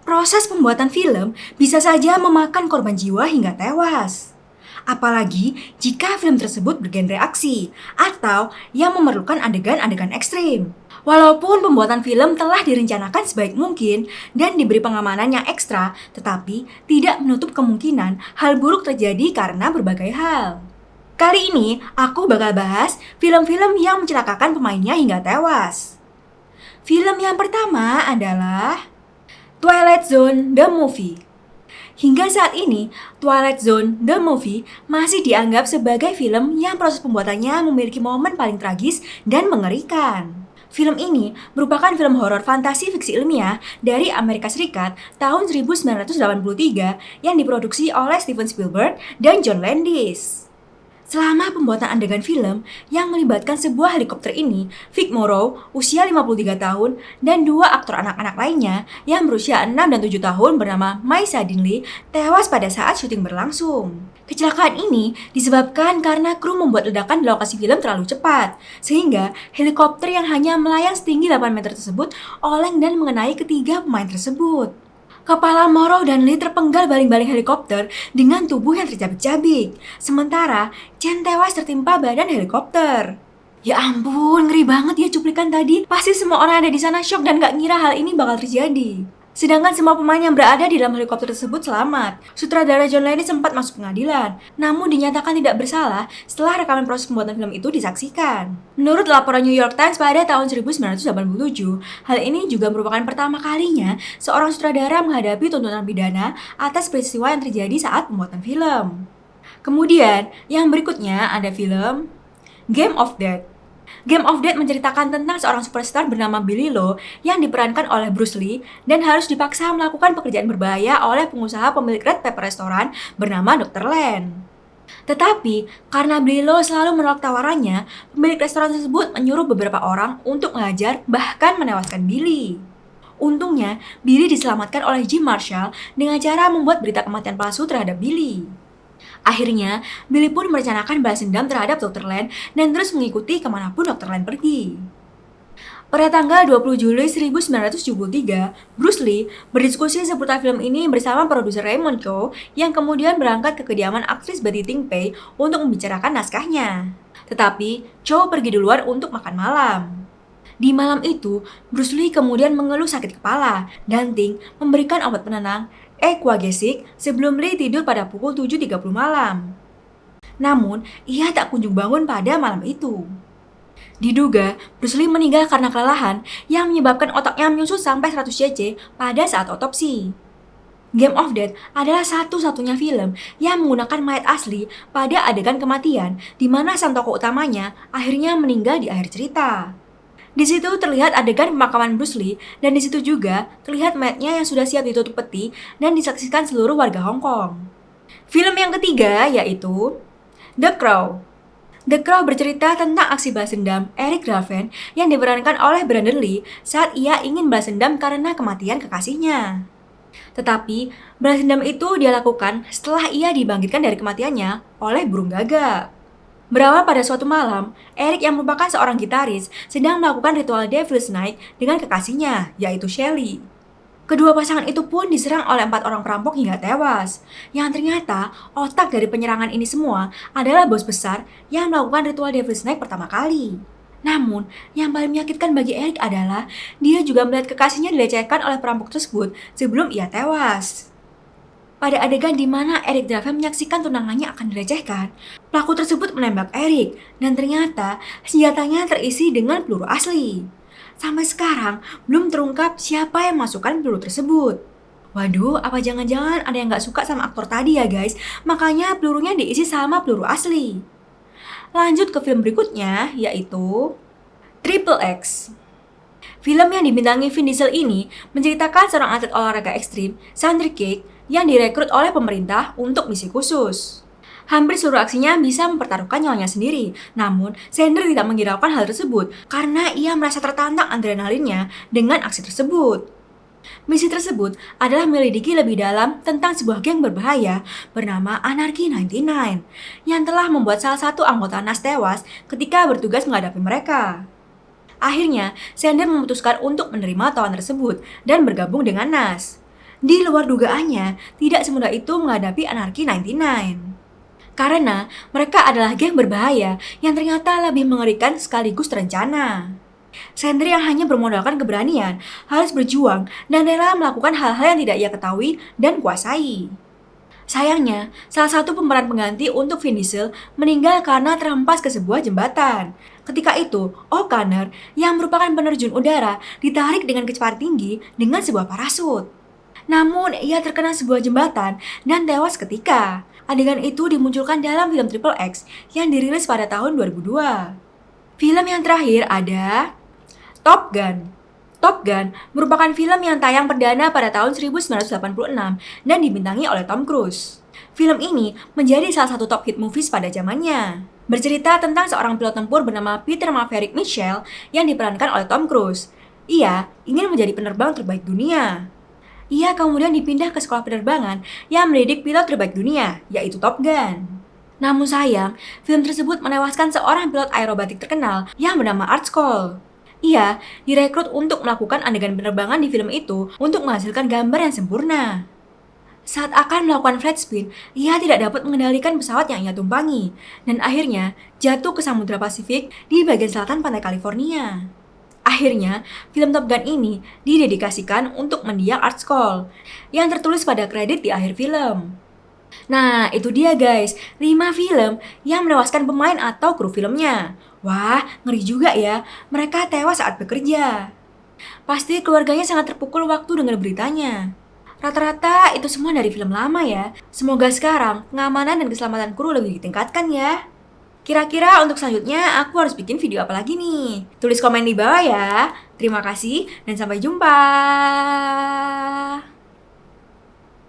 Proses pembuatan film bisa saja memakan korban jiwa hingga tewas. Apalagi jika film tersebut bergenre aksi atau yang memerlukan adegan-adegan ekstrim. Walaupun pembuatan film telah direncanakan sebaik mungkin dan diberi pengamanan yang ekstra, tetapi tidak menutup kemungkinan hal buruk terjadi karena berbagai hal. Kali ini aku bakal bahas film-film yang mencelakakan pemainnya hingga tewas. Film yang pertama adalah Twilight Zone The Movie. Hingga saat ini, Twilight Zone The Movie masih dianggap sebagai film yang proses pembuatannya memiliki momen paling tragis dan mengerikan. Film ini merupakan film horor fantasi fiksi ilmiah dari Amerika Serikat tahun 1983 yang diproduksi oleh Steven Spielberg dan John Landis. Selama pembuatan adegan film yang melibatkan sebuah helikopter ini, Vic Morrow, usia 53 tahun, dan dua aktor anak-anak lainnya yang berusia 6 dan 7 tahun bernama Maisha Dinley tewas pada saat syuting berlangsung. Kecelakaan ini disebabkan karena kru membuat ledakan di lokasi film terlalu cepat, sehingga helikopter yang hanya melayang setinggi 8 meter tersebut oleng dan mengenai ketiga pemain tersebut. Kepala Morrow dan Lee terpenggal baling-baling helikopter dengan tubuh yang tercabik-cabik. Sementara Chen tewas tertimpa badan helikopter. Ya ampun, ngeri banget ya cuplikan tadi. Pasti semua orang ada di sana shock dan gak ngira hal ini bakal terjadi. Sedangkan semua pemain yang berada di dalam helikopter tersebut selamat. Sutradara John Landis sempat masuk pengadilan, namun dinyatakan tidak bersalah setelah rekaman proses pembuatan film itu disaksikan. Menurut laporan New York Times pada tahun 1987, hal ini juga merupakan pertama kalinya seorang sutradara menghadapi tuntutan pidana atas peristiwa yang terjadi saat pembuatan film. Kemudian, yang berikutnya ada film Game of Death. Game of Death menceritakan tentang seorang superstar bernama Billy Lo yang diperankan oleh Bruce Lee dan harus dipaksa melakukan pekerjaan berbahaya oleh pengusaha pemilik Red Pepper Restoran bernama Dr. Len. Tetapi, karena Billy Lo selalu menolak tawarannya, pemilik restoran tersebut menyuruh beberapa orang untuk mengajar bahkan menewaskan Billy. Untungnya, Billy diselamatkan oleh Jim Marshall dengan cara membuat berita kematian palsu terhadap Billy. Akhirnya, Billy pun merencanakan balas dendam terhadap Dr. Len dan terus mengikuti kemanapun Dr. Len pergi. Pada tanggal 20 Juli 1973, Bruce Lee berdiskusi seputar film ini bersama produser Raymond Chow yang kemudian berangkat ke kediaman aktris Betty Ting Pei untuk membicarakan naskahnya. Tetapi, Chow pergi duluan untuk makan malam. Di malam itu, Bruce Lee kemudian mengeluh sakit kepala dan Ting memberikan obat penenang Aquagesic sebelum Lee tidur pada pukul 7.30 malam. Namun, ia tak kunjung bangun pada malam itu. Diduga, Bruce Lee meninggal karena kelelahan yang menyebabkan otaknya menyusut sampai 100 cc pada saat otopsi. Game of Death adalah satu-satunya film yang menggunakan mayat asli pada adegan kematian di mana sang tokoh utamanya akhirnya meninggal di akhir cerita. Di situ terlihat adegan pemakaman Bruce Lee dan di situ juga terlihat mayatnya yang sudah siap ditutup peti dan disaksikan seluruh warga Hong Kong. Film yang ketiga yaitu The Crow. The Crow bercerita tentang aksi balas dendam Eric Draven yang diperankan oleh Brandon Lee saat ia ingin balas dendam karena kematian kekasihnya. Tetapi, balas dendam itu dia lakukan setelah ia dibangkitkan dari kematiannya oleh burung gagak. Berawal pada suatu malam, Eric yang merupakan seorang gitaris sedang melakukan ritual Devil's Night dengan kekasihnya, yaitu Shelley. Kedua pasangan itu pun diserang oleh 4 orang perampok hingga tewas. Yang ternyata, otak dari penyerangan ini semua adalah bos besar yang melakukan ritual Devil's Night pertama kali. Namun, yang paling menyakitkan bagi Eric adalah dia juga melihat kekasihnya dilecehkan oleh perampok tersebut sebelum ia tewas. Pada adegan di mana Eric Draven menyaksikan tunangannya akan dilecehkan, pelaku tersebut menembak Eric dan ternyata senjatanya terisi dengan peluru asli. Sampai sekarang belum terungkap siapa yang masukkan peluru tersebut. Waduh, apa jangan-jangan ada yang gak suka sama aktor tadi ya guys? Makanya pelurunya diisi sama peluru asli. Lanjut ke film berikutnya yaitu Triple X. Film yang dibintangi Vin Diesel ini menceritakan seorang atlet olahraga ekstrim, Sandra Cake, yang direkrut oleh pemerintah untuk misi khusus. Hampir seluruh aksinya bisa mempertaruhkan nyawanya sendiri. Namun, Sander tidak menghiraukan hal tersebut karena ia merasa tertantang adrenalinnya dengan aksi tersebut. Misi tersebut adalah menyelidiki lebih dalam tentang sebuah geng berbahaya bernama Anarchy 99 yang telah membuat salah satu anggota NAS tewas ketika bertugas menghadapi mereka. Akhirnya, Sander memutuskan untuk menerima tawaran tersebut dan bergabung dengan NAS. Di luar dugaannya, tidak semudah itu menghadapi anarki 99. Karena mereka adalah geng berbahaya yang ternyata lebih mengerikan sekaligus terencana. Sentry yang hanya bermodalkan keberanian, harus berjuang, dan rela melakukan hal-hal yang tidak ia ketahui dan kuasai. Sayangnya, salah satu pemeran pengganti untuk Vin Diesel meninggal karena terhempas ke sebuah jembatan. Ketika itu, O'Connor yang merupakan penerjun udara ditarik dengan kecepatan tinggi dengan sebuah parasut. Namun, ia terkena sebuah jembatan dan tewas ketika. Adegan itu dimunculkan dalam film Triple X yang dirilis pada tahun 2002. Film yang terakhir ada Top Gun. Top Gun merupakan film yang tayang perdana pada tahun 1986 dan dibintangi oleh Tom Cruise. Film ini menjadi salah satu top hit movies pada zamannya. Bercerita tentang seorang pilot tempur bernama Peter Maverick Mitchell yang diperankan oleh Tom Cruise. Ia ingin menjadi penerbang terbaik dunia. Ia kemudian dipindah ke sekolah penerbangan yang mendidik pilot terbaik dunia, yaitu Top Gun. Namun sayang, film tersebut menewaskan seorang pilot aerobatik terkenal yang bernama Art Skoll. Ia direkrut untuk melakukan adegan penerbangan di film itu untuk menghasilkan gambar yang sempurna. Saat akan melakukan flight spin, ia tidak dapat mengendalikan pesawat yang ia tumpangi, dan akhirnya jatuh ke Samudra Pasifik di bagian selatan pantai California. Akhirnya, film Top Gun ini didedikasikan untuk mendiang Art Skoll, yang tertulis pada kredit di akhir film. Nah, itu dia guys, 5 film yang menewaskan pemain atau kru filmnya. Wah, ngeri juga ya, mereka tewas saat bekerja. Pasti keluarganya sangat terpukul waktu dengar beritanya. Rata-rata itu semua dari film lama ya. Semoga sekarang pengamanan dan keselamatan kru lebih ditingkatkan ya. Kira-kira untuk selanjutnya aku harus bikin video apa lagi nih? Tulis komen di bawah ya. Terima kasih dan sampai jumpa.